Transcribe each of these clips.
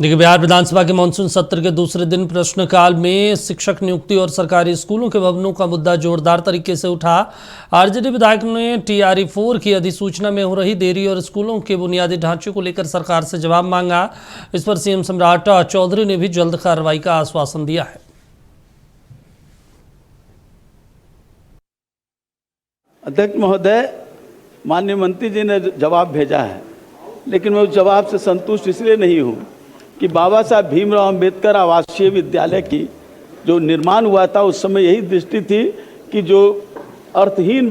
देखिए, बिहार विधानसभा के मानसून सत्र के दूसरे दिन प्रश्नकाल में शिक्षक नियुक्ति और सरकारी स्कूलों के भवनों का मुद्दा जोरदार तरीके से उठा। आरजेडी विधायक ने टीआरई 4 की अधिसूचना में हो रही देरी और स्कूलों के बुनियादी ढांचे को लेकर सरकार से जवाब मांगा। इस पर सीएम सम्राट चौधरी ने भी जल्द कार्रवाई का आश्वासन दिया है। अध्यक्ष महोदय, माननीय मंत्री जी ने जवाब भेजा है, लेकिन मैं उस जवाब से संतुष्ट इसलिए नहीं हूँ कि बाबा साहब भीमराव अंबेडकर आवासीय विद्यालय की जो निर्माण हुआ था उस समय यही दृष्टि थी कि जो अर्थहीन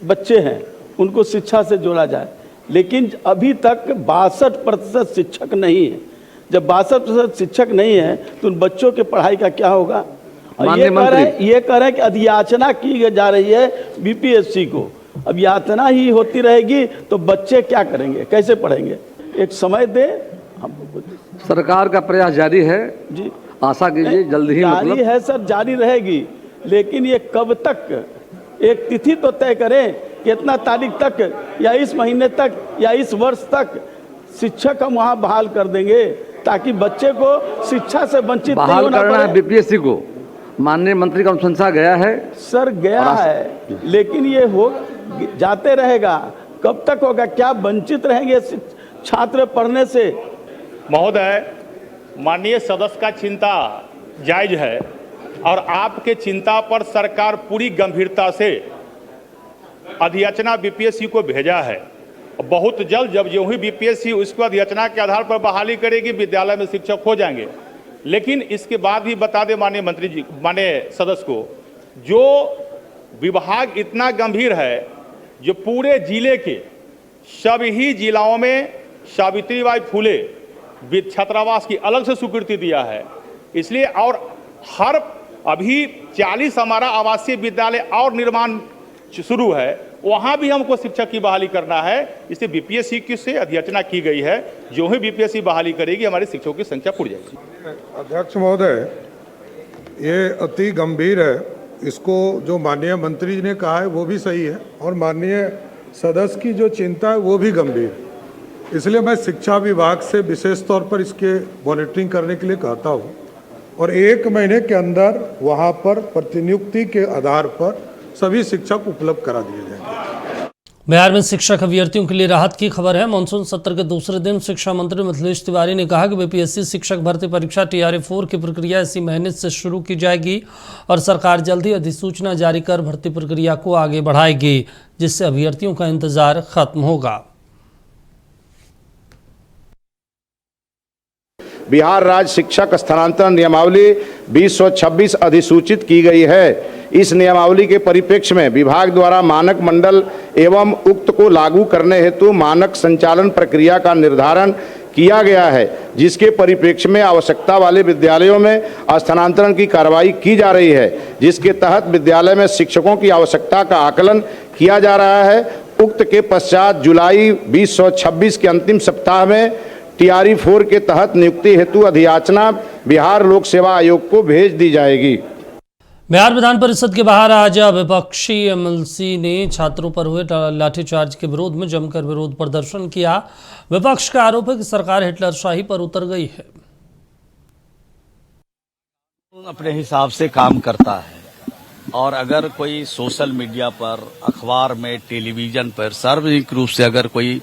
बच्चे हैं उनको शिक्षा से जोड़ा जाए, लेकिन अभी तक 62% शिक्षक नहीं है। जब 62% शिक्षक नहीं है तो उन बच्चों के पढ़ाई का क्या होगा? और ये कह रहे हैं कि अधियाचना की जा रही है बीपीएससी को। अब यातना ही होती रहेगी तो बच्चे क्या करेंगे, कैसे पढ़ेंगे? एक समय दे हमको। सरकार का प्रयास जारी है जी, आशा कीजिए जल्द ही जारी है सर, जारी रहेगी, लेकिन ये कब तक? एक तिथि तो तय करें कि इतना तारीख तक या इस महीने तक या इस वर्ष तक शिक्षक हम वहाँ बहाल कर देंगे ताकि बच्चे को शिक्षा से वंचित नहीं होना पड़े। करना है बीपीएससी को, माननीय मंत्री का अनुशंसा गया है सर, गया है, लेकिन ये हो जाते रहेगा। कब तक होगा? क्या वंचित रहेंगे छात्र पढ़ने से? महोदय, माननीय सदस्य का चिंता जायज है और आपके चिंता पर सरकार पूरी गंभीरता से अधियाचना बीपीएससी को भेजा है। बहुत जल्द जब यूं ही बीपीएससी उसको अधियाचना के आधार पर बहाली करेगी, विद्यालय में शिक्षक हो जाएंगे। लेकिन इसके बाद भी बता दें माननीय मंत्री जी, माननीय सदस्य को, जो विभाग इतना गंभीर है जो पूरे जिले के सभी जिलाओं में सावित्रीबाई फुले छात्रावास की अलग से स्वीकृति दिया है। इसलिए और हर अभी 40 हमारा आवासीय विद्यालय और निर्माण शुरू है, वहाँ भी हमको शिक्षक की बहाली करना है। इसलिए बीपीएससी की से अधियाचना की गई है। जो ही बीपीएससी बहाली करेगी हमारे शिक्षकों की संख्या बढ़ जाएगी। अध्यक्ष महोदय, ये अति गंभीर है। इसको जो माननीय मंत्री जी ने कहा है वो भी सही है और माननीय सदस्य की जो चिंता है वो भी गंभीर है। इसलिए मैं शिक्षा विभाग से विशेष तौर पर इसके मॉनिटरिंग करने के लिए कहता हूँ और 1 महीने के अंदर वहाँ पर प्रतिनियुक्ति के आधार पर सभी शिक्षक उपलब्ध करा दिए जाएंगे। बिहार में शिक्षक अभ्यर्थियों के लिए राहत की खबर है। मानसून सत्र के दूसरे दिन शिक्षा मंत्री मिथिलेश तिवारी ने कहा कि बीपीएससी शिक्षक भर्ती परीक्षा टीआरई 4 की प्रक्रिया इसी महीने से शुरू की जाएगी और सरकार जल्द ही अधिसूचना जारी कर भर्ती प्रक्रिया को आगे बढ़ाएगी, जिससे अभ्यर्थियों का इंतजार खत्म होगा। बिहार राज्य शिक्षक स्थानांतरण नियमावली 2026 अधिसूचित की गई है। इस नियमावली के परिप्रेक्ष्य में विभाग द्वारा मानक मंडल एवं उक्त को लागू करने हेतु मानक संचालन प्रक्रिया का निर्धारण किया गया है, जिसके परिप्रेक्ष्य में आवश्यकता वाले विद्यालयों में स्थानांतरण की कार्रवाई की जा रही है, जिसके तहत विद्यालय में शिक्षकों की आवश्यकता का आकलन किया जा रहा है। उक्त के पश्चात जुलाई 2026 के अंतिम सप्ताह में टीआरई 4 के तहत नियुक्ति हेतु अधियाचना बिहार लोक सेवा आयोग को भेज दी जाएगी। बिहार विधान परिषद के बाहर आज विपक्षी एमएलसी ने छात्रों पर हुए लाठीचार्ज के विरोध में जमकर विरोध प्रदर्शन किया। विपक्ष का आरोप है कि सरकार हिटलरशाही पर उतर गई है। अपने हिसाब से काम करता है और अगर कोई सोशल मीडिया पर, अखबार में, टेलीविजन पर सार्वजनिक रूप से अगर कोई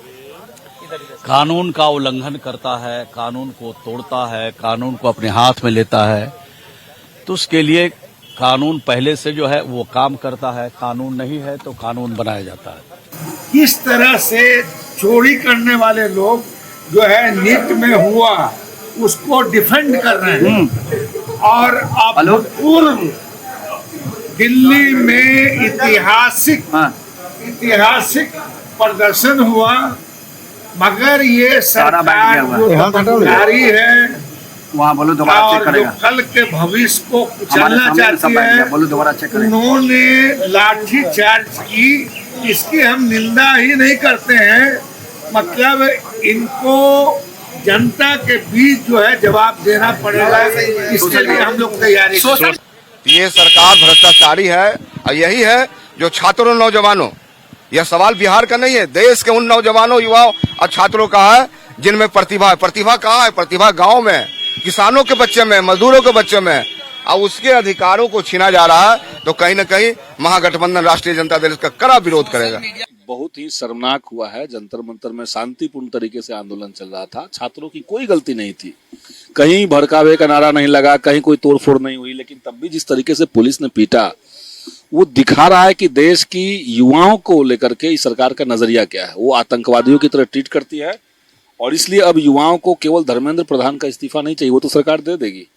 कानून का उल्लंघन करता है, कानून को तोड़ता है, कानून को अपने हाथ में लेता है, तो उसके लिए कानून पहले से जो है वो काम करता है। कानून नहीं है तो कानून बनाया जाता है। किस तरह से चोरी करने वाले लोग जो है नीट में हुआ उसको डिफेंड कर रहे हैं और अब पूर्व दिल्ली में ऐतिहासिक प्रदर्शन हुआ, मगर ये सरकार जो जारी है वहाँ बोलो दोबारा चेक करेगा। कल के भविष्य को कुचलना चाहती है, बोलो दोबारा चेक करेगा। उन्होंने लाठी चार्ज की, इसकी हम निंदा ही नहीं करते हैं। मतलब इनको जनता के बीच जो है जवाब देना पड़ेगा, इसके लिए हम लोग तैयारी कर रहे हैं। ये सरकार भ्रष्टाचारी है और यही है जो छात्रों नौजवानों, यह सवाल बिहार का नहीं है, देश के उन नौजवानों, युवाओं और छात्रों का है जिनमें प्रतिभा है। प्रतिभा कहाँ है? प्रतिभा गांव में, किसानों के बच्चे में, मजदूरों के बच्चे में। अब उसके अधिकारों को छीना जा रहा है, तो कहीं न कहीं महागठबंधन राष्ट्रीय जनता दल इसका कड़ा विरोध करेगा। बहुत ही शर्मनाक हुआ है। जंतर मंतर में शांतिपूर्ण तरीके से आंदोलन चल रहा था, छात्रों की कोई गलती नहीं थी, कहीं भड़कावे का नारा नहीं लगा, कहीं कोई तोड़फोड़ नहीं हुई, लेकिन तब भी जिस तरीके से पुलिस ने पीटा, वो दिखा रहा है कि देश की युवाओं को लेकर के इस सरकार का नजरिया क्या है। वो आतंकवादियों की तरह ट्रीट करती है, और इसलिए अब युवाओं को केवल धर्मेंद्र प्रधान का इस्तीफा नहीं चाहिए, वो तो सरकार दे देगी,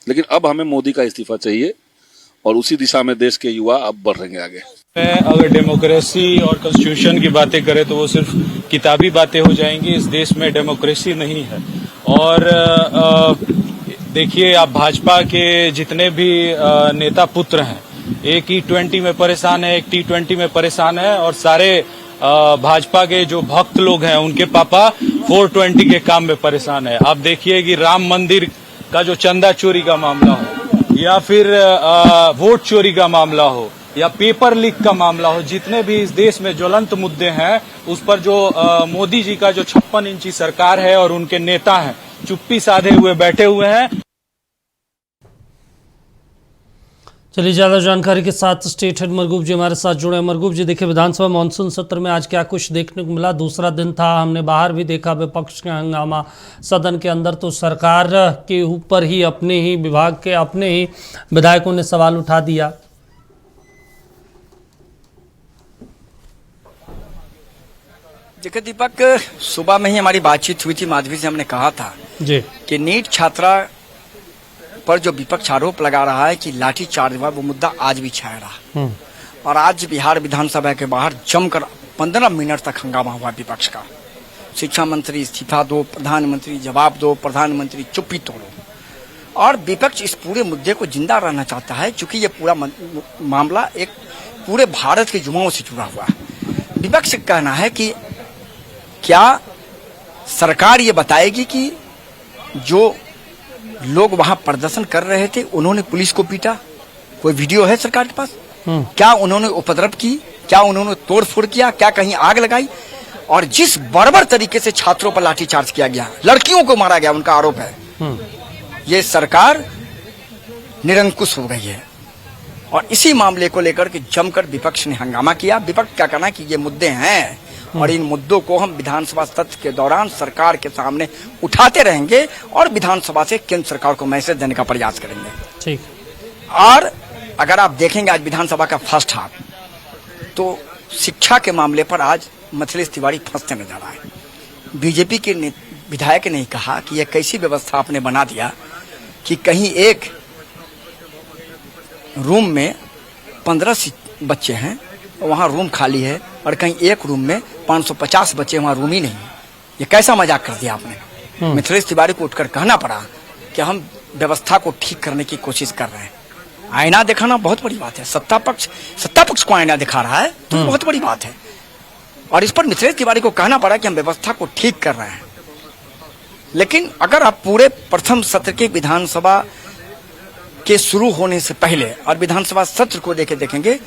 लेकिन अब हमें मोदी का इस्तीफा चाहिए, और उसी दिशा में देश के युवा अब बढ़ रहेंगे आगे। अगर डेमोक्रेसी और कॉन्स्टिट्यूशन की बातें करें तो वो सिर्फ किताबी बातें हो जाएंगी। इस देश में डेमोक्रेसी नहीं है। और देखिए, आप भाजपा के जितने भी नेता पुत्र हैं, एक E20 में परेशान है, एक T20 में परेशान है, और सारे भाजपा के जो भक्त लोग हैं उनके पापा 420 के काम में परेशान है। आप देखिए कि राम मंदिर का जो चंदा चोरी का मामला हो, या फिर वोट चोरी का मामला हो, या पेपर लीक का मामला हो, जितने भी इस देश में ज्वलंत मुद्दे हैं, उस पर जो मोदी जी का जो 56 इंची सरकार है और उनके नेता हैं, चुप्पी साधे हुए बैठे हुए हैं। चलिए, ज्यादा जानकारी के साथ स्टेट हेड मरगूब जी हमारे साथ जुड़े हैं। मरगूब जी, देखिए, विधानसभा मानसून सत्र में आज क्या कुछ देखने को मिला? दूसरा दिन था, हमने बाहर भी देखा विपक्ष का हंगामा, सदन के अंदर तो सरकार के ऊपर ही, अपने ही विभाग के अपने ही विधायकों ने सवाल उठा दिया। देखिए दीपक, सुबह में ही हमारी बातचीत हुई थी, माधवी से हमने कहा था जी कि नीट छात्रा पर जो विपक्ष आरोप लगा रहा है कि लाठीचार्ज हुआ, वो मुद्दा आज भी छाया रहा। और आज बिहार विधानसभा के बाहर जमकर 15 मिनट तक हंगामा हुआ विपक्ष का। शिक्षा मंत्री इस्तीफा दो, प्रधानमंत्री जवाब दो, प्रधानमंत्री चुप्पी तोड़ो। और विपक्ष इस पूरे मुद्दे को जिंदा रहना चाहता है, क्योंकि ये पूरा मामला एक पूरे भारत के युवाओं से जुड़ा हुआ है। विपक्ष का कहना है कि क्या सरकार ये बताएगी कि जो लोग वहां प्रदर्शन कर रहे थे उन्होंने पुलिस को पीटा? कोई वीडियो है सरकार के पास? क्या उन्होंने उपद्रव की? क्या उन्होंने तोड़फोड़ किया? क्या कहीं आग लगाई? और जिस बर्बर तरीके से छात्रों पर लाठीचार्ज किया गया, लड़कियों को मारा गया, उनका आरोप है, ये सरकार निरंकुश हो गई है। और इसी मामले को लेकर के जमकर विपक्ष ने हंगामा किया। विपक्ष का कहना है कि ये मुद्दे हैं और इन मुद्दों को हम विधानसभा सत्र के दौरान सरकार के सामने उठाते रहेंगे और विधानसभा से केंद्र सरकार को मैसेज देने का प्रयास करेंगे। ठीक। और अगर आप देखेंगे आज विधानसभा का फर्स्ट हाफ, तो शिक्षा के मामले पर आज मिथिलेश तिवारी फंसते नजर आए। बीजेपी के विधायक ने कहा कि यह कैसी व्यवस्था आपने बना दिया कि कहीं एक रूम में 15 बच्चे हैं, वहां रूम खाली है, और कहीं एक रूम में 550 बच्चे, वहां रूम ही नहीं है। ये कैसा मजाक कर दिया आपने? मिथिलेश तिवारी को उठकर कहना पड़ा कि हम व्यवस्था को ठीक करने की कोशिश कर रहे हैं। आईना दिखाना बहुत बड़ी बात है। सत्ता पक्ष को आईना दिखा रहा है तो बहुत बड़ी बात है। और इस पर मिथिलेश तिवारी को कहना पड़ा कि हम व्यवस्था को ठीक कर रहे हैं। लेकिन अगर आप पूरे प्रथम सत्र के विधानसभा के शुरू होने से पहले और विधानसभा सत्र को देखेंगे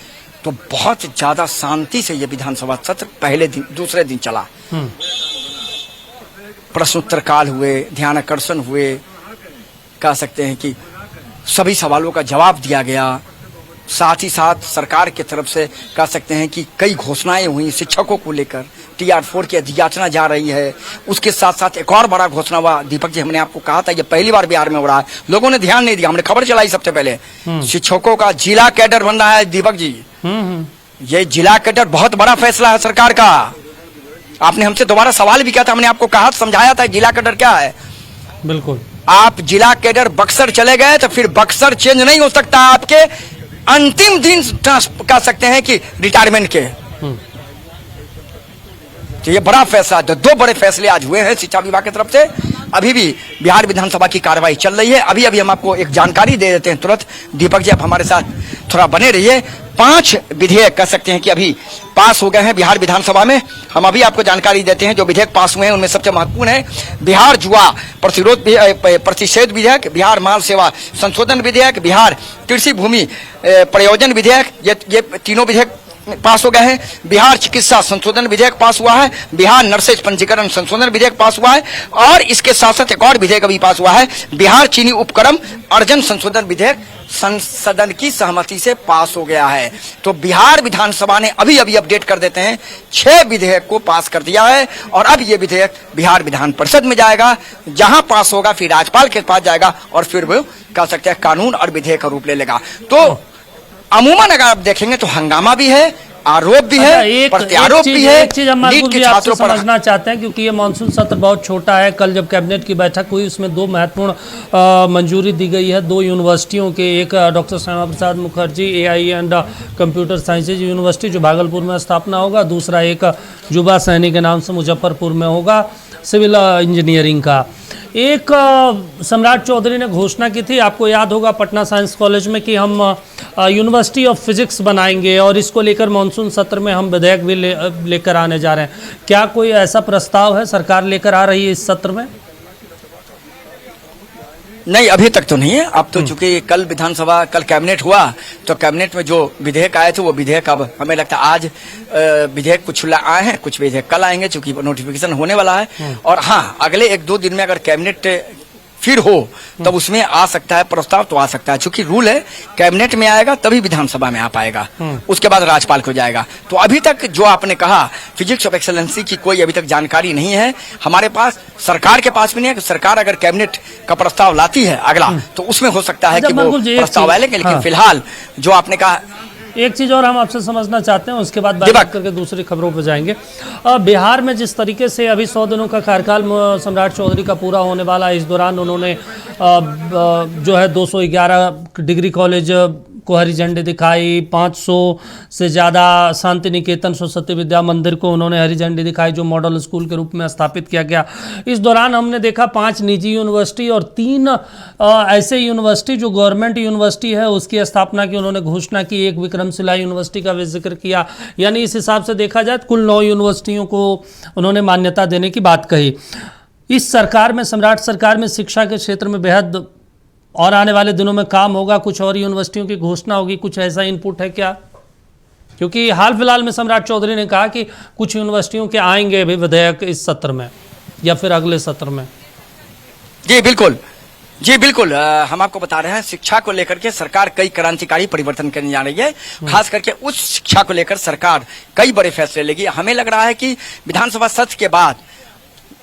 तो बहुत ज्यादा शांति से यह विधानसभा सत्र पहले दिन, दूसरे दिन चला। प्रश्नोत्तर काल हुए, ध्यानाकर्षण हुए, कह सकते हैं कि सभी सवालों का जवाब दिया गया। साथ ही साथ सरकार की तरफ से कह सकते हैं कि कई घोषणाएं हुई शिक्षकों को लेकर। TR4 की अधियाचना जा रही है। उसके साथ साथ एक और बड़ा घोषणा हुआ, दीपक जी, हमने आपको कहा था ये पहली बार बिहार में हो रहा है, लोगों ने ध्यान नहीं दिया, हमने खबर चलाई सबसे पहले। शिक्षकों का जिला कैडर बन रहा है दीपक जी। ये जिला कैडर बहुत बड़ा फैसला है सरकार का। आपने हमसे दोबारा सवाल भी किया था, हमने आपको कहा, समझाया था जिला कैडर क्या है। बिल्कुल। आप जिला कैडर बक्सर चले गए तो फिर बक्सर चेंज नहीं हो सकता। आपके अंतिम दिन कह सकते हैं कि रिटायरमेंट के। तो ये बड़ा फैसला, दो बड़े फैसले आज हुए हैं शिक्षा विभाग की तरफ से। अभी भी बिहार विधानसभा की कार्रवाई चल रही है। अभी हम आपको एक जानकारी दे देते हैं तुरंत। दीपक जी, आप हमारे साथ थोड़ा बने रहिए। 5 विधेयक कह सकते हैं कि अभी पास हो गए हैं बिहार विधानसभा में। हम अभी आपको जानकारी देते हैं जो विधेयक पास हुए हैं उनमें सबसे महत्वपूर्ण है बिहार जुआ प्रतिषेध विधेयक, बिहार माल सेवा संशोधन विधेयक, बिहार कृषि भूमि प्रयोजन विधेयक। ये तीनों विधेयक पास हो गए हैं, बिहार चिकित्सा संशोधन विधेयक पास हुआ है, बिहार नर्सेज पंजीकरण संशोधन विधेयक पास हुआ है, और इसके साथ साथ एक और विधेयक अभी पास हुआ है, बिहार चीनी उपक्रम अर्जन संशोधन विधेयक संसद की सहमति से पास हो गया है। तो बिहार विधानसभा ने अभी अपडेट कर देते हैं 6 विधेयक को पास कर दिया है, और अब ये विधेयक बिहार विधान परिषद में जाएगा, जहां पास होगा फिर राज्यपाल के पास जाएगा, और फिर वो कह सकते हैं कानून और विधेयक का रूप ले लेगा। तो अमूमन अगर आप देखेंगे तो हंगामा भी है, आरोप भी है, प्रत्यारोप भी है। एक चीज हम मार्गुल जी आपसे समझना चाहते हैं, क्योंकि ये मानसून सत्र बहुत छोटा है। कल जब कैबिनेट की बैठक हुई उसमें 2 महत्वपूर्ण मंजूरी दी गई है 2 यूनिवर्सिटियों के, एक doctor Shyama Prasad Mukherjee AI and computer sciences university जो भागलपुर में स्थापना होगा, दूसरा एक युवा सैनिक के नाम से मुजफ्फरपुर में होगा सिविल इंजीनियरिंग का। एक सम्राट चौधरी ने घोषणा की थी, आपको याद होगा, पटना साइंस कॉलेज में, कि हम यूनिवर्सिटी ऑफ फिजिक्स बनाएंगे और इसको लेकर मानसून सत्र में हम विधेयक भी लेकर आने जा रहे हैं। क्या कोई ऐसा प्रस्ताव है सरकार लेकर आ रही है इस सत्र में? नहीं, अभी तक तो नहीं है। अब तो चूंकि कल विधानसभा, कल कैबिनेट हुआ, तो कैबिनेट में जो विधेयक आए थे वो विधेयक अब हमें लगता है आज विधेयक कुछ आए हैं, कुछ विधेयक कल आएंगे, चूंकि नोटिफिकेशन होने वाला है। और हाँ, अगले 1-2 दिन में अगर कैबिनेट फिर हो तब उसमें आ सकता है प्रस्ताव, तो आ सकता है। चूंकि रूल है कैबिनेट में आएगा तभी विधानसभा में आ पाएगा, उसके बाद राज्यपाल को जाएगा। तो अभी तक जो आपने कहा फिजिक्स ऑफ एक्सेलेंसी की कोई अभी तक जानकारी नहीं है हमारे पास, सरकार के पास भी नहीं है। कि सरकार अगर कैबिनेट का प्रस्ताव लाती है अगला, तो उसमें हो सकता है कि वो प्रस्ताव आए, लेकिन फिलहाल जो आपने कहा। एक चीज़ और हम आपसे समझना चाहते हैं, उसके बाद बात करके दूसरी खबरों पर जाएंगे। बिहार में जिस तरीके से अभी 100 दिनों का कार्यकाल सम्राट चौधरी का पूरा होने वाला है, इस दौरान उन्होंने जो है 211 डिग्री कॉलेज को हरी झंडी दिखाई, 500 से ज़्यादा शांति निकेतन सरस्वती विद्या मंदिर को उन्होंने हरी झंडी दिखाई, जो मॉडल स्कूल के रूप में स्थापित किया गया। इस दौरान हमने देखा 5 निजी यूनिवर्सिटी और 3 ऐसे यूनिवर्सिटी जो गवर्नमेंट यूनिवर्सिटी है उसकी स्थापना की उन्होंने घोषणा की। एक विक्रमशिला यूनिवर्सिटी का भी जिक्र किया। यानी इस हिसाब से देखा जाए कुल 9 यूनिवर्सिटियों को उन्होंने मान्यता देने की बात कही। इस सरकार में, सम्राट सरकार में, शिक्षा के क्षेत्र में बेहद और आने वाले दिनों में काम होगा, कुछ और यूनिवर्सिटियों की घोषणा होगी, कुछ ऐसा इनपुट है क्या? क्योंकि हाल फिलहाल में सम्राट चौधरी ने कहा कि कुछ यूनिवर्सिटियों के आएंगे भी विधेयक इस सत्र में या फिर अगले सत्र में। जी बिल्कुल, जी बिल्कुल, हम आपको बता रहे हैं शिक्षा को लेकर के सरकार कई क्रांतिकारी परिवर्तन करने जा रही है। खास करके उच्च शिक्षा को लेकर सरकार कई बड़े फैसले लेगी। हमें लग रहा है कि विधानसभा सत्र के बाद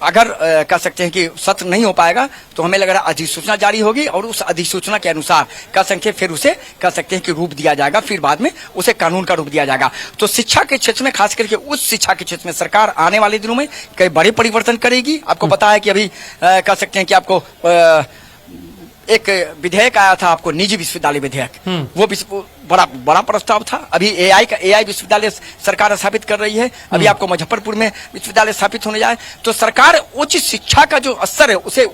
अगर कह सकते हैं कि सत्र नहीं हो पाएगा तो हमें लग रहा है अधिसूचना जारी होगी, और उस अधिसूचना के अनुसार कह सकते हैं फिर उसे कह सकते हैं कि रूप दिया जाएगा, फिर बाद में उसे कानून का रूप दिया जाएगा। तो शिक्षा के क्षेत्र में, खास करके उच्च शिक्षा के क्षेत्र में सरकार आने वाले दिनों में कई बड़े परिवर्तन करेगी। आपको पता है कि अभी कह सकते हैं कि आपको एक विधेयक आया था, आपको निजी विश्वविद्यालय विधेयक, वो बड़ा प्रस्ताव था। अभी AI विश्वविद्यालय सरकार स्थापित कर रही है। अभी आपको मुजफ्फरपुर में विश्वविद्यालय स्थापित होने जाए। तो सरकार उच्च शिक्षा का जो स्तर है उसे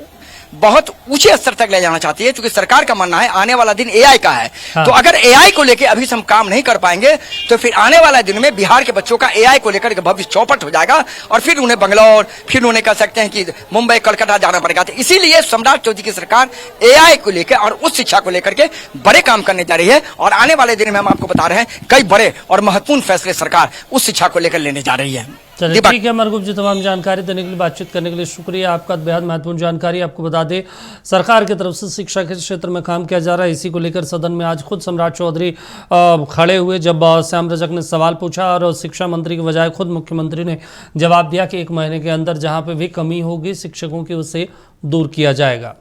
बहुत ऊंचे स्तर तक ले जाना चाहती है, क्योंकि सरकार का मानना है आने वाला दिन AI का है। तो अगर AI को लेकर अभी से हम काम नहीं कर पाएंगे तो फिर आने वाला दिन में बिहार के बच्चों का AI को लेकर भविष्य चौपट हो जाएगा, और फिर उन्हें बंगलौर, फिर उन्हें कह सकते हैं कि मुंबई, कलकत्ता जाना पड़ेगा। तो इसीलिए सम्राट चौधरी की सरकार AI को लेकर और उच्च शिक्षा को लेकर के बड़े काम करने जा रही है, और आने वाले दिन में हम आपको बता रहे हैं कई बड़े और महत्वपूर्ण फैसले सरकार उच्च शिक्षा को लेकर लेने जा रही है। चलिए ठीक है मरगूब जी, तमाम जानकारी देने के लिए, बातचीत करने के लिए शुक्रिया आपका। बेहद महत्वपूर्ण जानकारी। आपको बता दें सरकार की तरफ से शिक्षा के क्षेत्र में काम किया जा रहा है। इसी को लेकर सदन में आज खुद सम्राट चौधरी खड़े हुए जब श्याम रजक ने सवाल पूछा, और शिक्षा मंत्री के बजाय खुद मुख्यमंत्री ने जवाब दिया कि 1 महीने के अंदर जहाँ पे भी कमी होगी शिक्षकों की उसे दूर किया जाएगा।